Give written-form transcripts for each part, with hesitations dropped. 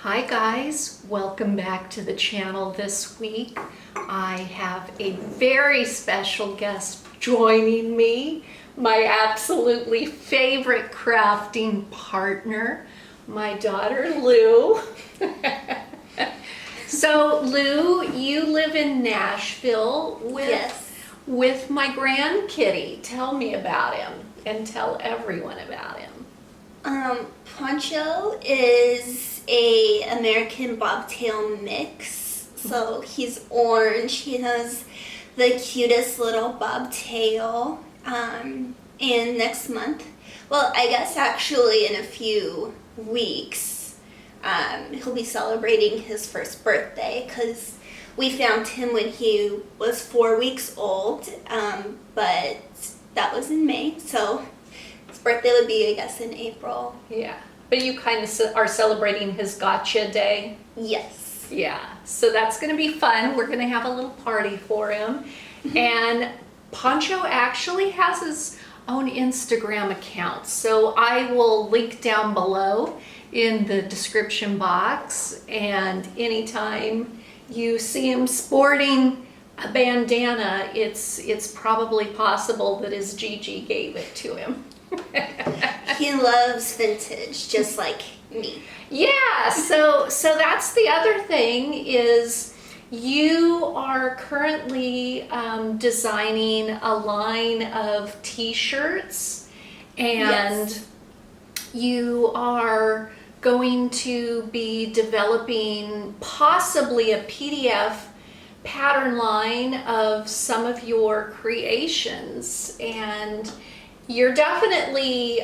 Hi guys, welcome back to the channel this week. I have a very special guest joining me, my absolutely favorite crafting partner, my daughter Lou. So Lou, you live in Nashville with my grandkitty. Tell me about him and tell everyone about him. Pancho is a American bobtail mix. So he's orange. He has the cutest little bobtail. And next month, well, I guess actually in a few weeks, he'll be celebrating his first birthday because we found him when he was 4 weeks old. But that was in May, so his birthday would be, I guess, in April. Yeah, but you kind of are celebrating his gotcha day. Yes. Yeah, so that's going to be fun. We're going to have a little party for him. And Pancho actually has his own Instagram account, so I will link down below in the description box. And anytime you see him sporting a bandana, it's probably possible that his Gigi gave it to him. He loves vintage, just like me. Yeah, so that's the other thing is you are currently designing a line of t-shirts, and Yes. you are going to be developing possibly a PDF pattern line of some of your creations. And you're definitely,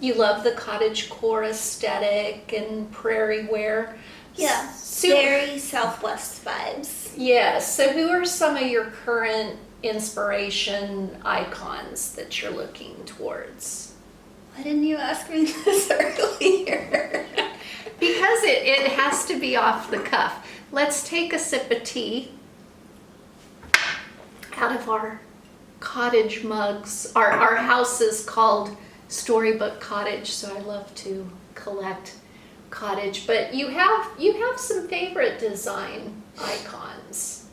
you love the cottagecore aesthetic and prairie wear. Yeah, So, very Southwest vibes. yeah, so who are some of your current inspiration icons that you're looking towards? Why didn't you ask me this earlier? Because it has to be off the cuff. Let's take a sip of tea out of our Cottage mugs. Our house is called Storybook Cottage, so I love to collect Cottage. But you have some favorite design icons.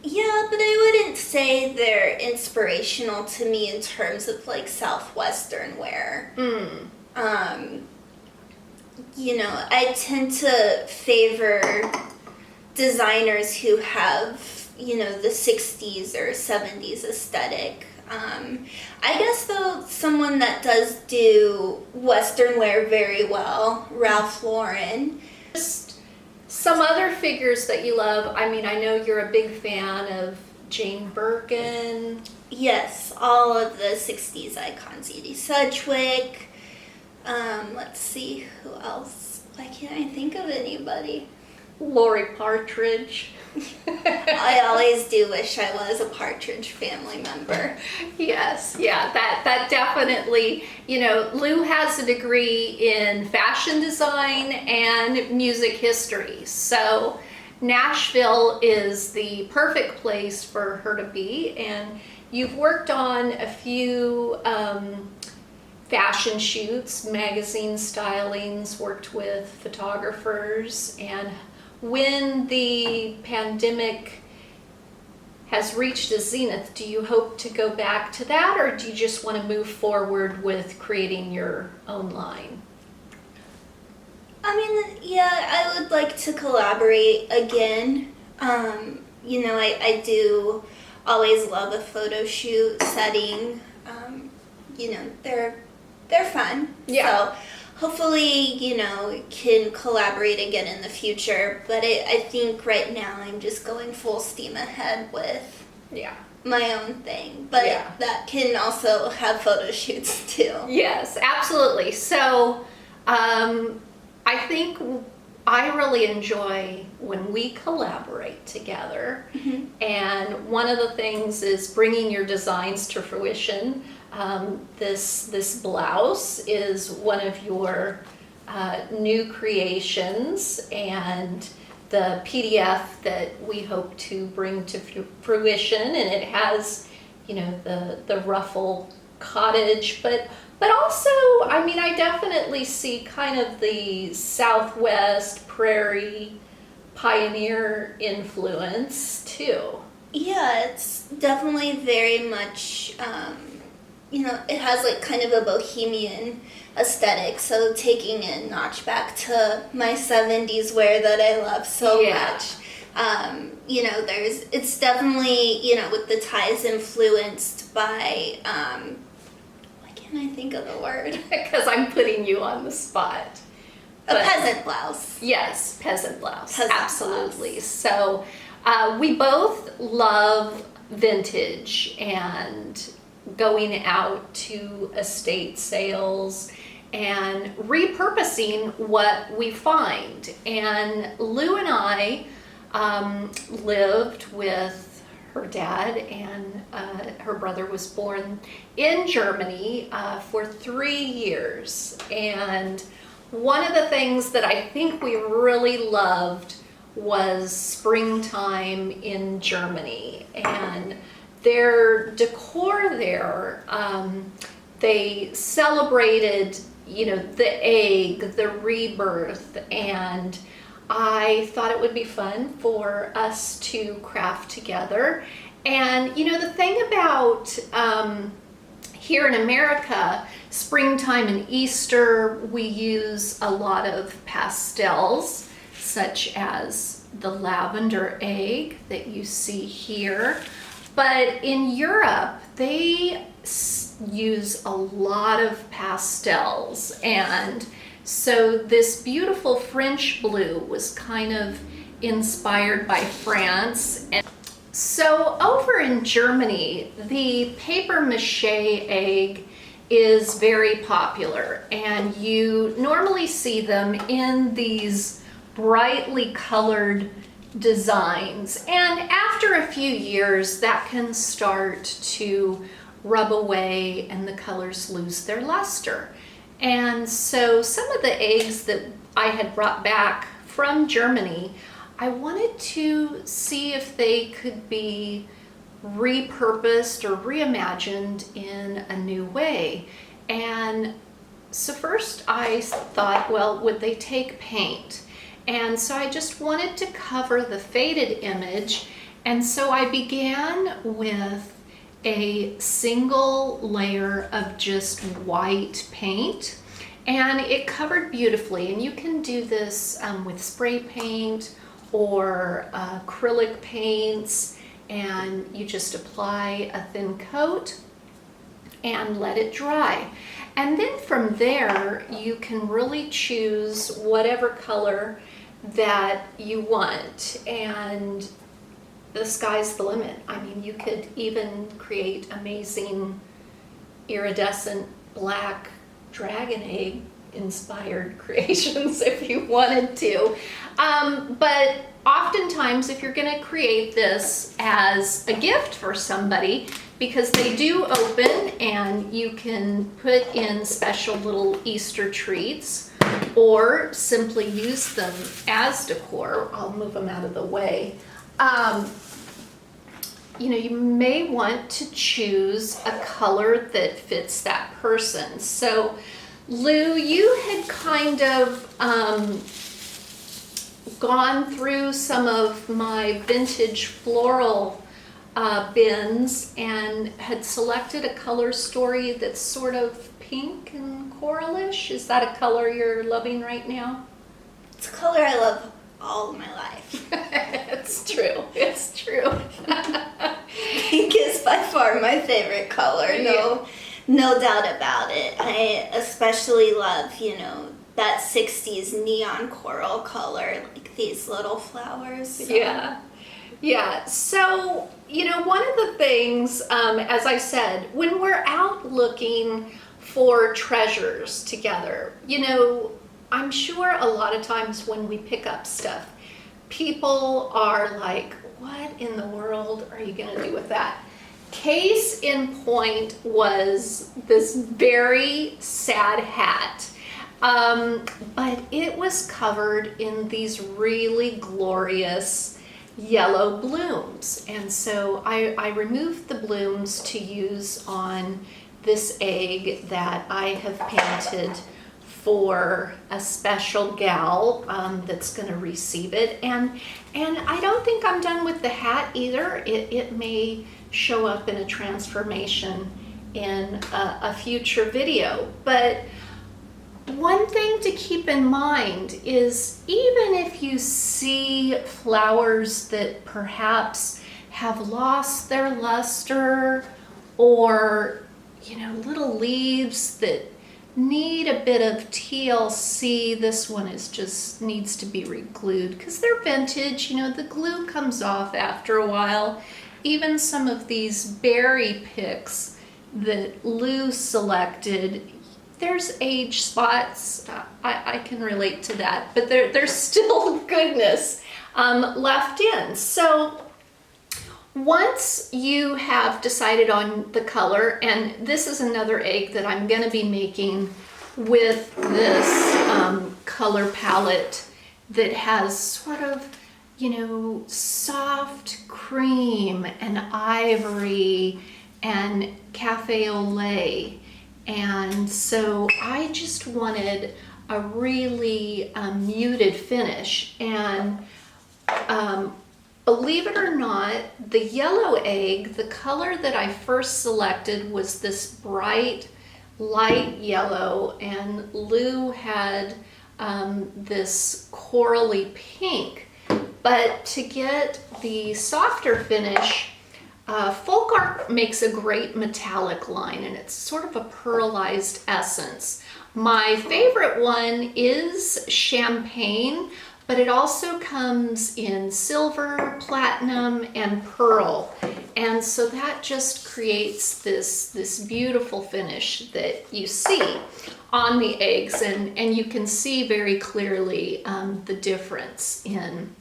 Yeah, but I wouldn't say they're inspirational to me in terms of like Southwestern wear. I tend to favor designers who have, the 60s or 70s aesthetic. I guess though, someone that does do Western wear very well, Ralph Lauren. Just some other figures that you love. I mean, I know you're a big fan of Jane Birkin. Yes, all of the 60s icons. Edie Sedgwick. Let's see, who else? Why can't I think of anybody? Lori Partridge. I always do wish I was a Partridge family member. Yes, yeah, that definitely, Lou has a degree in fashion design and music history. So Nashville is the perfect place for her to be. And you've worked on a few fashion shoots, magazine stylings, worked with photographers. And when the pandemic has reached a zenith, do you hope to go back to that, or do you just want to move forward with creating your own line? I mean, yeah, I would like to collaborate again. I do always love a photo shoot setting. They're fun. Yeah. So hopefully, can collaborate again in the future. But I think right now I'm just going full steam ahead with my own thing. But that can also have photo shoots too. Yes, absolutely. So I think I really enjoy when we collaborate together. Mm-hmm. And one of the things is bringing your designs to fruition. This blouse is one of your new creations, and the PDF that we hope to bring to fruition, and it has, the ruffle cottage, but But also, I mean, I definitely see kind of the Southwest prairie pioneer influence too. Yeah, it's definitely very much, it has like kind of a bohemian aesthetic. So taking a notch back to my 70s wear that I love so much. It's definitely, with the ties influenced by, why can't I think of the word? Because I'm putting you on the spot. A peasant blouse. Yes, peasant blouse. Peasant Absolutely. blouse. So we both love vintage and going out to estate sales and repurposing what we find. And Lou and I lived with her dad, and her brother was born in Germany for 3 years. And one of the things that I think we really loved was springtime in Germany, and their decor there, they celebrated, the egg, the rebirth, and I thought it would be fun for us to craft together. And the thing about here in America, springtime and Easter, we use a lot of pastels, such as the lavender egg that you see here. But in Europe, they use a lot of pastels. And so this beautiful French blue was kind of inspired by France. And so over in Germany, the paper mache egg is very popular, and you normally see them in these brightly colored designs. And after a few years, that can start to rub away and the colors lose their luster. And so some of the eggs that I had brought back from Germany, I wanted to see if they could be repurposed or reimagined in a new way. And so first I thought, well, would they take paint? And so I just wanted to cover the faded image. And so I began with a single layer of just white paint, and it covered beautifully. And you can do this with spray paint or acrylic paints, and you just apply a thin coat and let it dry. And then from there, you can really choose whatever color that you want, and the sky's the limit. I mean, you could even create amazing iridescent black dragon egg inspired creations if you wanted to. But oftentimes, if you're going to create this as a gift for somebody, because they do open and you can put in special little Easter treats, or simply use them as decor. I'll move them out of the way. You may want to choose a color that fits that person. So Lou, you had kind of gone through some of my vintage floral bins and had selected a color story that's sort of pink and coralish. Is that a color you're loving right now? It's a color I love all of my life. It's true. It's true. Pink is by far my favorite color. No doubt about it. I especially love, that 60s neon coral color, like these little flowers. So. Yeah. So, one of the things, as I said, when we're out looking for treasures together, I'm sure a lot of times when we pick up stuff, people are like, what in the world are you going to do with that? Case in point was this very sad hat. But it was covered in these really glorious yellow blooms. And so I removed the blooms to use on this egg that I have painted for a special gal that's going to receive it. And I don't think I'm done with the hat either. It may show up in a transformation in a future video. But one thing to keep in mind is even if you see flowers that perhaps have lost their luster, or little leaves that need a bit of TLC, this one just needs to be re-glued because they're vintage. The glue comes off after a while. Even some of these berry picks that Lou selected, there's age spots. I can relate to that, but there's still goodness left in. So once you have decided on the color, and this is another egg that I'm going to be making with this color palette that has sort of, soft cream and ivory and cafe au lait. And so I just wanted a really muted finish. And believe it or not, the yellow egg, the color that I first selected was this bright light yellow, and Lou had this corally pink. But to get the softer finish, Folk Art makes a great metallic line, and it's sort of a pearlized essence. My favorite one is champagne, but it also comes in silver, platinum, and pearl. And so that just creates this beautiful finish that you see on the eggs, and you can see very clearly the difference in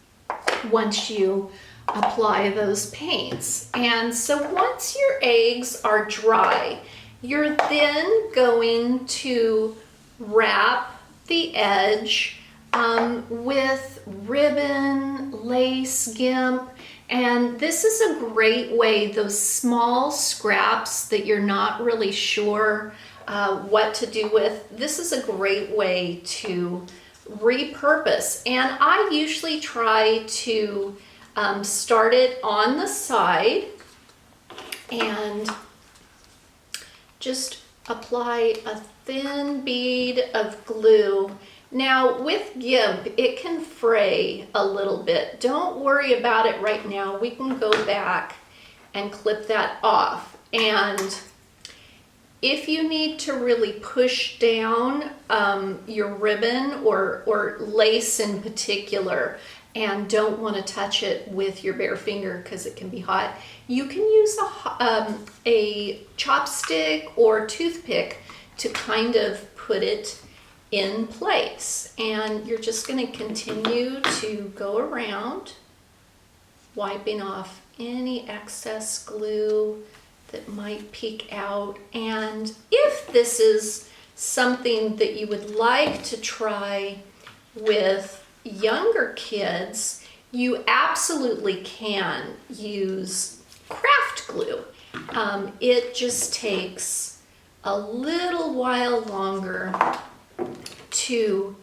once you apply those paints. And so once your eggs are dry, you're then going to wrap the edge with ribbon, lace, gimp. And this is a great way, those small scraps that you're not really sure what to do with, this is a great way to repurpose. And I usually try to start it on the side and just apply a thin bead of glue. Now with Gimp, it can fray a little bit. Don't worry about it right now. We can go back and clip that off. And if you need to really push down your ribbon or lace in particular, and don't want to touch it with your bare finger because it can be hot, you can use a chopstick or toothpick to kind of put it in place. And you're just going to continue to go around, wiping off any excess glue that might peek out. And if this is something that you would like to try with younger kids, you absolutely can use craft glue. It just takes a little while longer to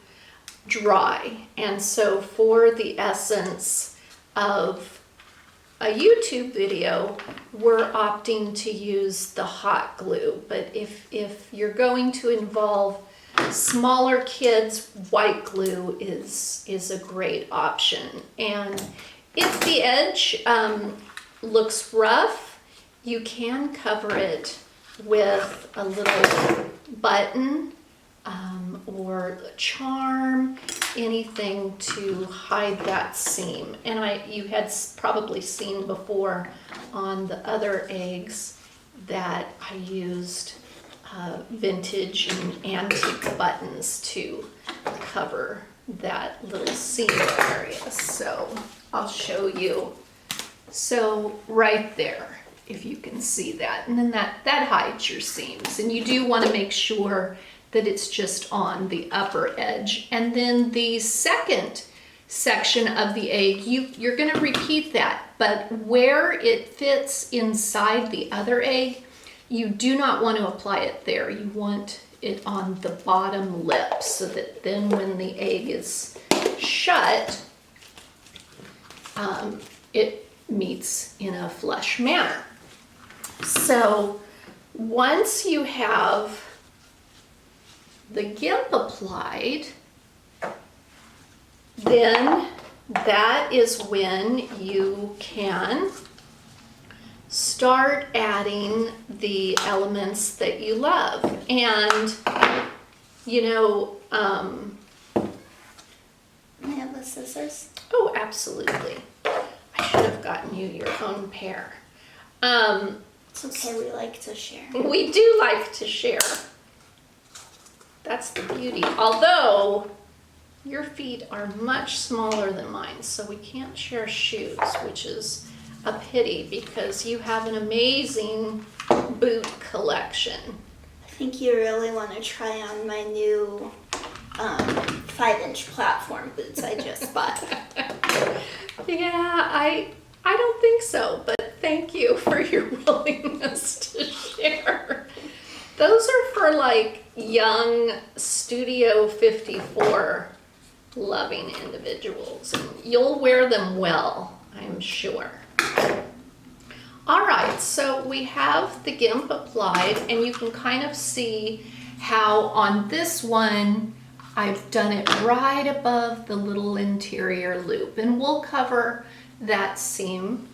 dry. And so for the essence of a YouTube video, we're opting to use the hot glue. But if you're going to involve smaller kids, white glue is a great option. And if the edge looks rough, you can cover it with a little button or a charm, anything to hide that seam. And you had probably seen before on the other eggs that I used vintage and antique buttons to cover that little seam area. So I'll show you. So right there, if you can see that, and then that hides your seams. And you do want to make sure that it's just on the upper edge. And then the second section of the egg, you're going to repeat that, but where it fits inside the other egg, you do not want to apply it there. You want it on the bottom lip so that then when the egg is shut, it meets in a flush manner. So once you have the Gimp applied, then that is when you can start adding the elements that you love. And, you know, I have the scissors. oh, absolutely. I should have gotten you your own pair. It's okay, we like to share. We do like to share. That's the beauty. Although your feet are much smaller than mine, so we can't share shoes, which is a pity because you have an amazing boot collection. I think you really want to try on my new 5-inch platform boots I just bought. Yeah, I don't think so, but thank you for your willingness to share. Those are for like young Studio 54 loving individuals, and you'll wear them well, I'm sure. All right, so we have the Gimp applied, and you can kind of see how on this one I've done it right above the little interior loop, and we'll cover that seam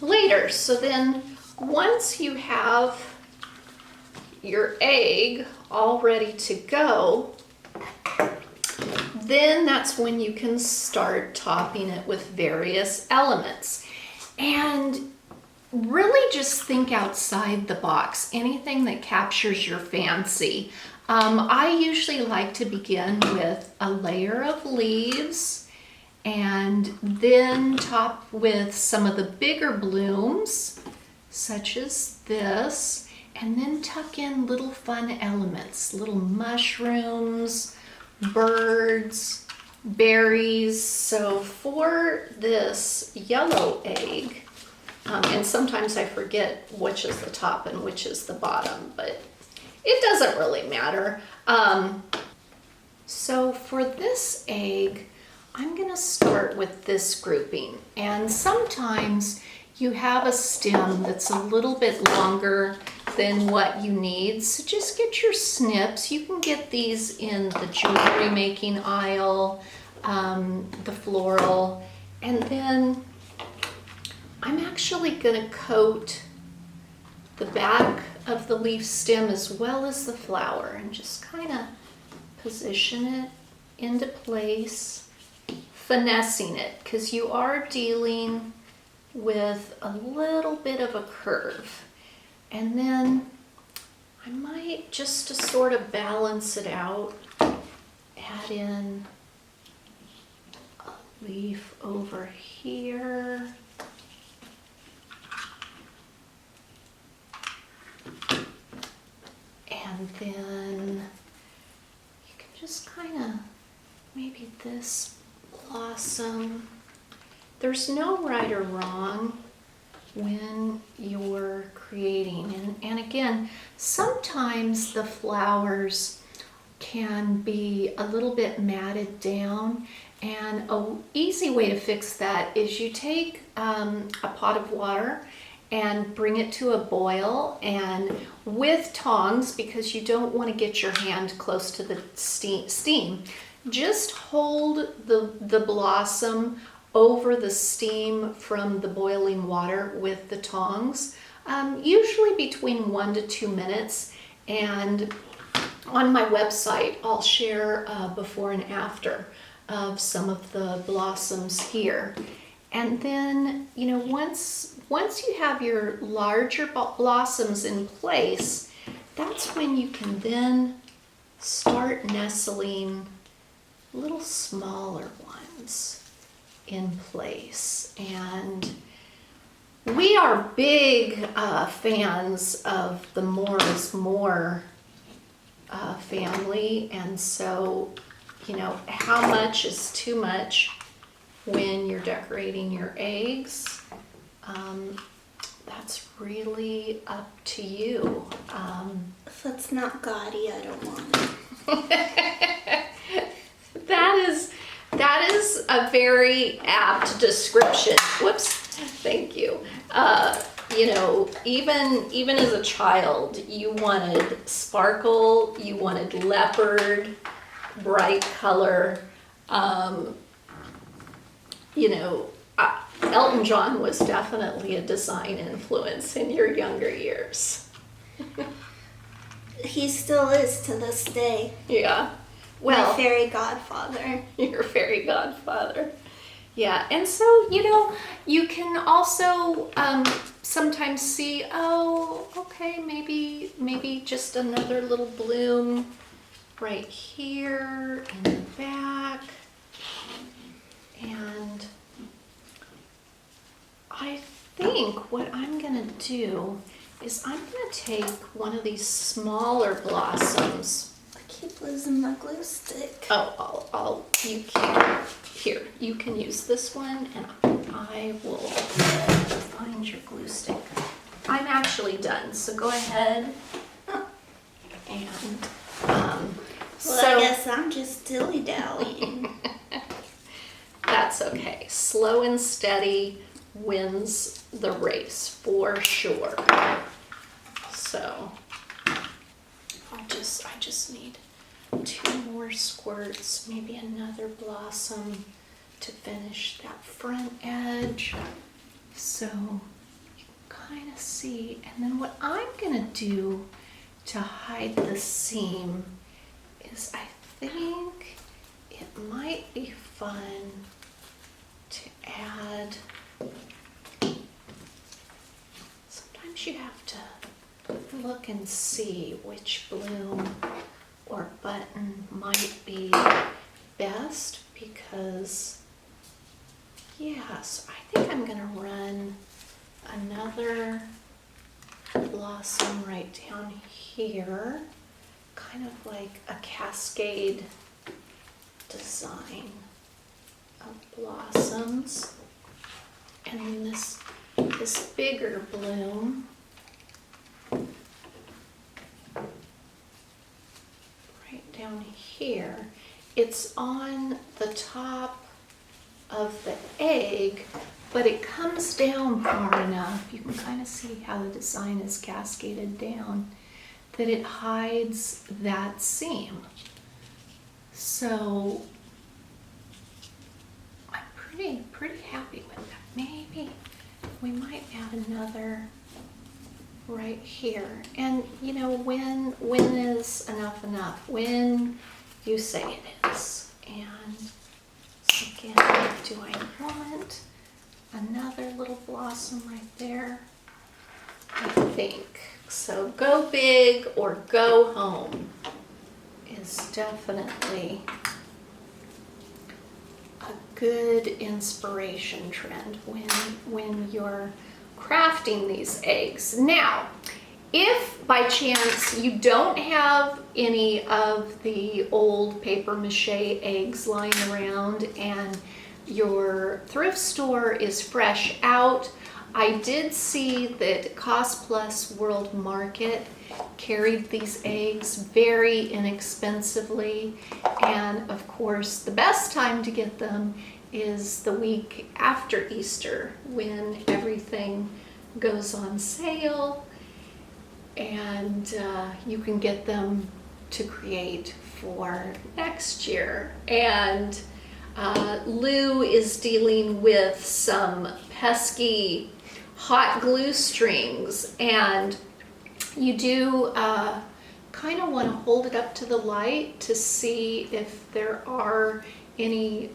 later. So then once you have your egg all ready to go, then that's when you can start topping it with various elements. And really just think outside the box, anything that captures your fancy. I usually like to begin with a layer of leaves and then top with some of the bigger blooms, such as this, and then tuck in little fun elements, little mushrooms, birds, berries. So for this yellow egg, and sometimes I forget which is the top and which is the bottom, but it doesn't really matter. So for this egg, I'm gonna start with this grouping. And sometimes you have a stem that's a little bit longer than what you need, so just get your snips. You can get these in the jewelry making aisle, the floral, and then I'm actually gonna coat the back of the leaf stem as well as the flower and just kind of position it into place, finessing it, because you are dealing with a little bit of a curve. And then I might, just to sort of balance it out, add in a leaf over here. And then you can just kind of, maybe this blossom. There's no right or wrong when you're creating. And again, sometimes the flowers can be a little bit matted down, and an easy way to fix that is you take a pot of water and bring it to a boil, and with tongs, because you don't want to get your hand close to the steam, just hold the blossom over the steam from the boiling water with the tongs, usually between 1 to 2 minutes. And on my website, I'll share before and after of some of the blossoms here. And then, you know, once you have your larger blossoms in place, that's when you can then start nestling little smaller ones in place. And we are big fans of the more is more family, and so, you know, how much is too much when you're decorating your eggs. that's really up to you. If it's not gaudy, I don't want it. That is a very apt description. Whoops, thank you. You know, even as a child, you wanted sparkle, you wanted leopard, bright color. You know, Elton John was definitely a design influence in your younger years. He still is to this day. Yeah. Well, my fairy godfather. Your fairy godfather. Yeah, and so, you know, you can also sometimes see, oh, okay, maybe just another little bloom right here in the back. And I think what I'm gonna do is I'm gonna take one of these smaller blossoms. I keep losing my glue stick. Oh, you can, here, you can use this one and I will find your glue stick. I'm actually done, so go ahead. And, I guess I'm just dilly-dallying. That's okay. Slow and steady wins the race for sure. So I just need 2 more squirts, maybe another blossom to finish that front edge. So you can kind of see. And then what I'm gonna do to hide the seam is I think it might be fun to add, sometimes you have to look and see which bloom or button might be best because, yeah, so I think I'm gonna run another blossom right down here, kind of like a cascade design of blossoms, and then this bigger bloom right down here. It's on the top of the egg, but it comes down far enough, you can kind of see how the design is cascaded down, that it hides that seam. So I'm pretty happy with that. Maybe we might add another right here. And you know, when is enough? When you say it is. And so again, do I want another little blossom right there? I think. So go big or go home is definitely a good inspiration trend when you're crafting these eggs. Now, if by chance you don't have any of the old paper mache eggs lying around and your thrift store is fresh out, I did see that Cost Plus World Market carried these eggs very inexpensively, and of course the best time to get them is the week after Easter when everything goes on sale and you can get them to create for next year. And Lou is dealing with some pesky hot glue strings, and you do kind of want to hold it up to the light to see if there are any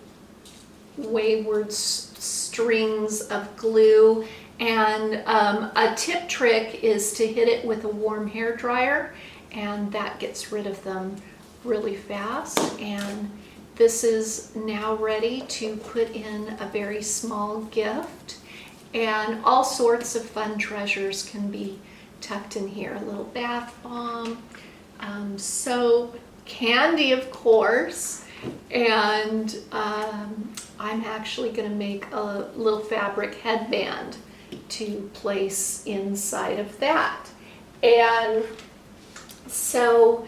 wayward strings of glue. And a tip trick is to hit it with a warm hair dryer, and that gets rid of them really fast. And this is now ready to put in a very small gift, and all sorts of fun treasures can be tucked in here. A little bath bomb, soap, candy of course, and I'm actually going to make a little fabric headband to place inside of that. And so,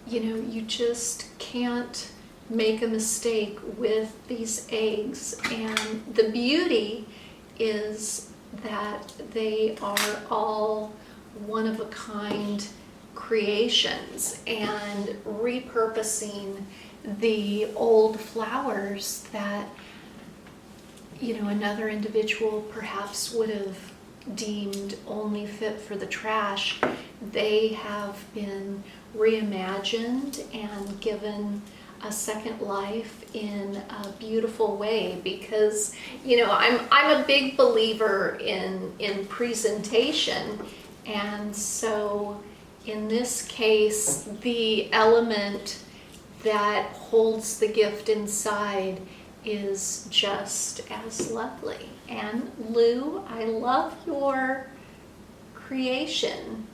you just can't make a mistake with these eggs. And the beauty is that they are all one-of-a-kind creations, and repurposing the old flowers that another individual perhaps would have deemed only fit for the trash. They have been reimagined and given a second life in a beautiful way, because I'm a big believer in presentation. And so in this case, the element that holds the gift inside is just as lovely. And Lou, I love your creation.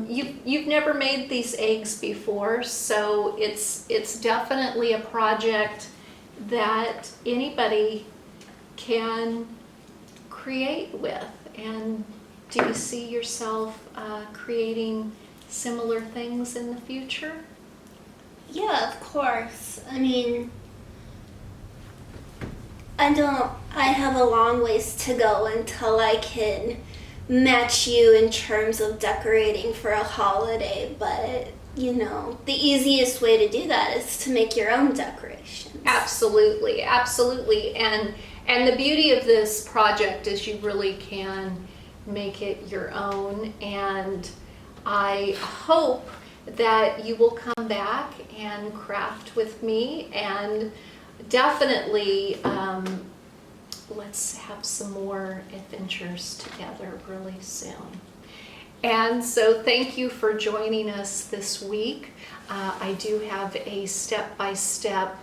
You've never made these eggs before, so it's definitely a project that anybody can create with. And do you see yourself creating similar things in the future? Yeah, of course. I mean, I have a long ways to go until I can match you in terms of decorating for a holiday, but the easiest way to do that is to make your own decorations. Absolutely, absolutely. And the beauty of this project is you really can make it your own, and I hope that you will come back and craft with me, and definitely let's have some more adventures together really soon. And so thank you for joining us this week. I do have a step-by-step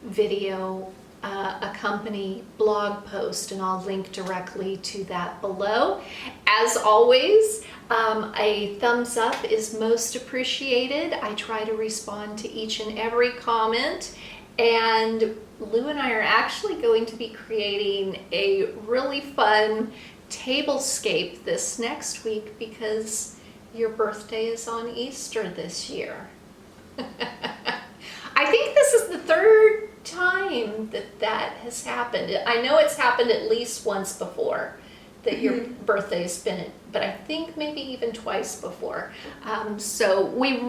video accompany blog post, and I'll link directly to that below. As always, a thumbs up is most appreciated. I try to respond to each and every comment, and Lou and I are actually going to be creating a really fun tablescape this next week because your birthday is on Easter this year. I think this is the third time that has happened. I know it's happened at least once before that your birthday's been, but I think maybe even twice before. So we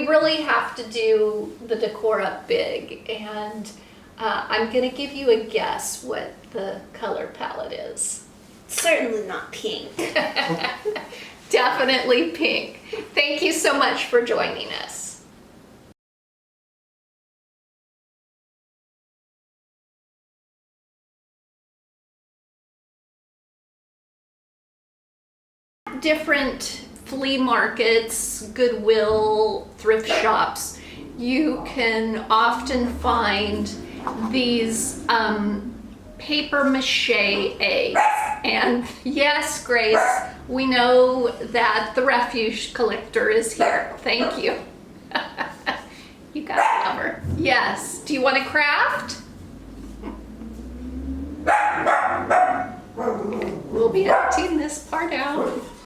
really have to do the decor up big, and I'm gonna give you a guess what the color palette is. Certainly not pink. Definitely pink. Thank you so much for joining us. Different flea markets, Goodwill, thrift shops, you can often find these paper mache eggs. And yes, Grace, we know that the refuge collector is here. Thank you. You gotta love her. Yes. Do you want to craft? We'll be editing this part out.